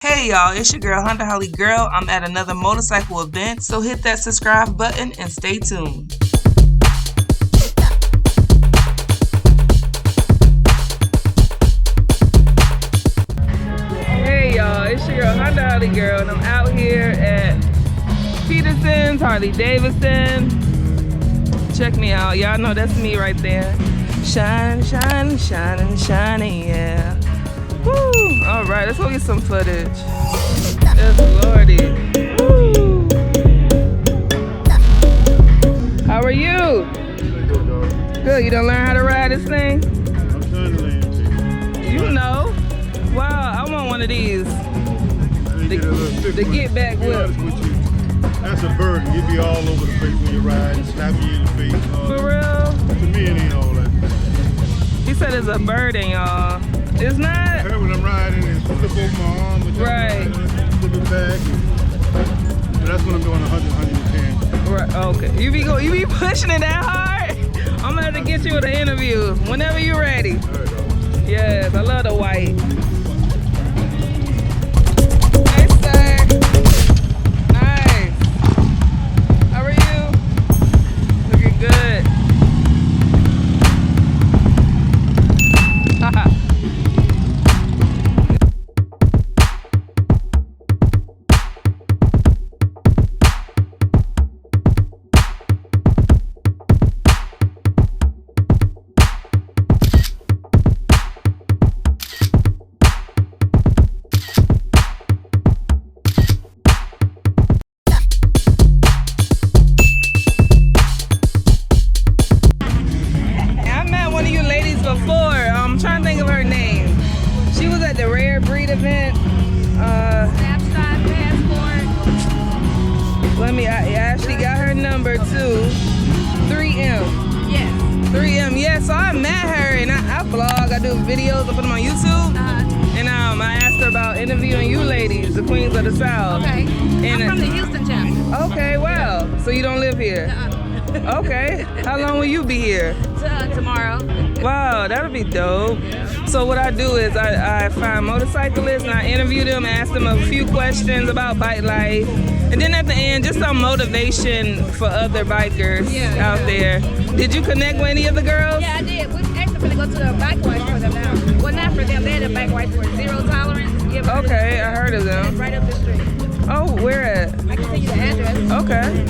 Hey y'all, it's your girl HondaHarleyGurl. I'm at another motorcycle event, so hit that subscribe button and stay tuned. Hey y'all, it's your girl HondaHarleyGurl, and I'm out here at Peterson's Harley-Davidson. Check me out, y'all know that's me right there. Shining, shining, shining, shining, yeah. Woo! Alright, let's go get some footage. Yes, Lordy. Woo! How are you? Good, you done learn how to ride this thing? I'm trying to land. You know. Wow, I want one of these. The get back whip. That's a burden. You be all over the place when you ride, slapping you in the face. For real? To me, it ain't all that. He said it's a burden, y'all. It's not. I heard when I'm riding, it's flip over my arm, but right. Flip it back. But that's when I'm doing 100, 110. Right. Okay. You be pushing it that hard? I'm gonna have to get you an interview whenever you're ready. All right, yes, I love the white. Hey, sir. Nice. How are you? Looking good. Haha. Before, I'm trying to think of her name. She was at the Rare Breed event. Snapshot passport. I actually got her number too. 3M. Yes. 3M, yeah. So I met her and I vlog, I do videos, I put them on YouTube. And I asked her about interviewing you ladies, the Queens of the South. Okay. And I'm from the Houston chapter. Okay, wow. So you don't live here? Okay. How long will you be here? Tomorrow. Wow, that'll be dope. So what I do is I find motorcyclists and I interview them, ask them a few questions about bike life. And then at the end, just some motivation for other bikers out there. Did you connect with any of the girls? Yeah, I did. We're actually going to go to the bike wash for them now. Well, not for them. They're the bike wash for Zero Tolerance. Okay, I heard of them. It's right up the street. Oh, where at? I can send you the address. Okay.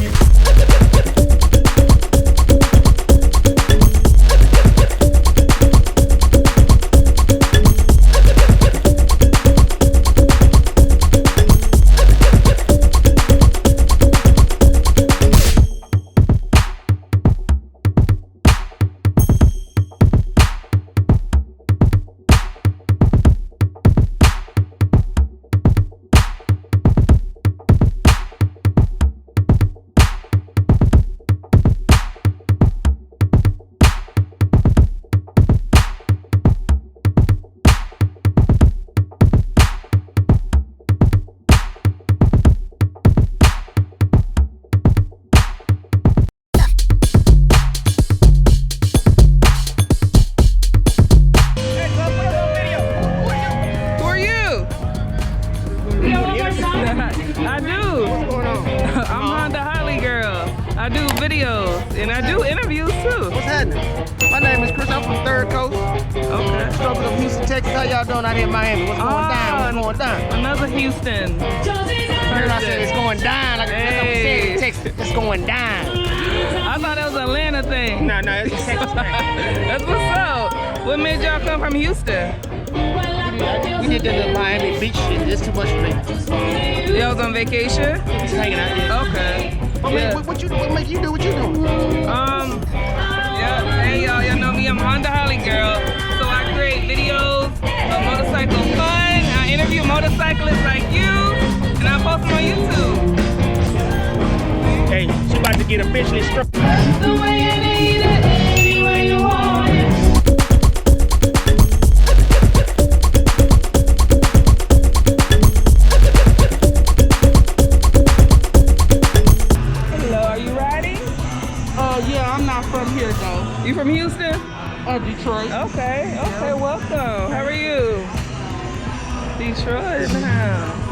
I do. What's going on? I'm HondaHarleyGurl. I do videos and I do interviews too. What's happening? My name is Chris. I'm from Third Coast. Okay. Struggle of Houston, Texas. How y'all doing out here in Miami? What's going down? What's going down? Another Houston. Heard I said it's going down. Like that's what I'm saying in Texas. It's going down. I thought that was an Atlanta thing. No, it's a Texas thing. That's what's up. What made y'all come from Houston? We did the little Miami Beach shit. It's too much for me. Y'all was on vacation? Just hanging out here. Okay. What make you do what you doing? Yeah, hey y'all know me, I'm HondaHarleyGurl. So I create videos of motorcycle fun. I interview motorcyclists like you, and I post them on YouTube. Hey, she about to get officially stripped. That's the way you need it, any way you want it. Yeah, I'm not from here though. You from Houston? Detroit. Okay, welcome. How are you? Detroit in the house.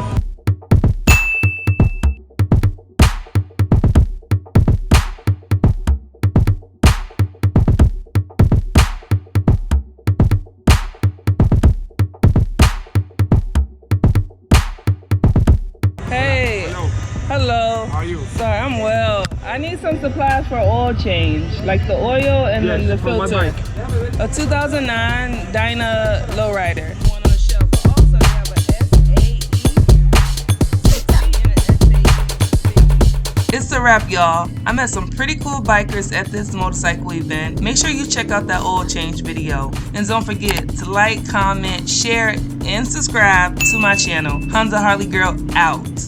sorry, I'm well. I need some supplies for oil change, like the oil and then the for my filter. bike. A 2009 Dyna Lowrider. One on the shelf. But also they have a SAE. It's a wrap, y'all. I met some pretty cool bikers at this motorcycle event. Make sure you check out that oil change video. And don't forget to like, comment, share, and subscribe to my channel. HondaHarleyGurl Out.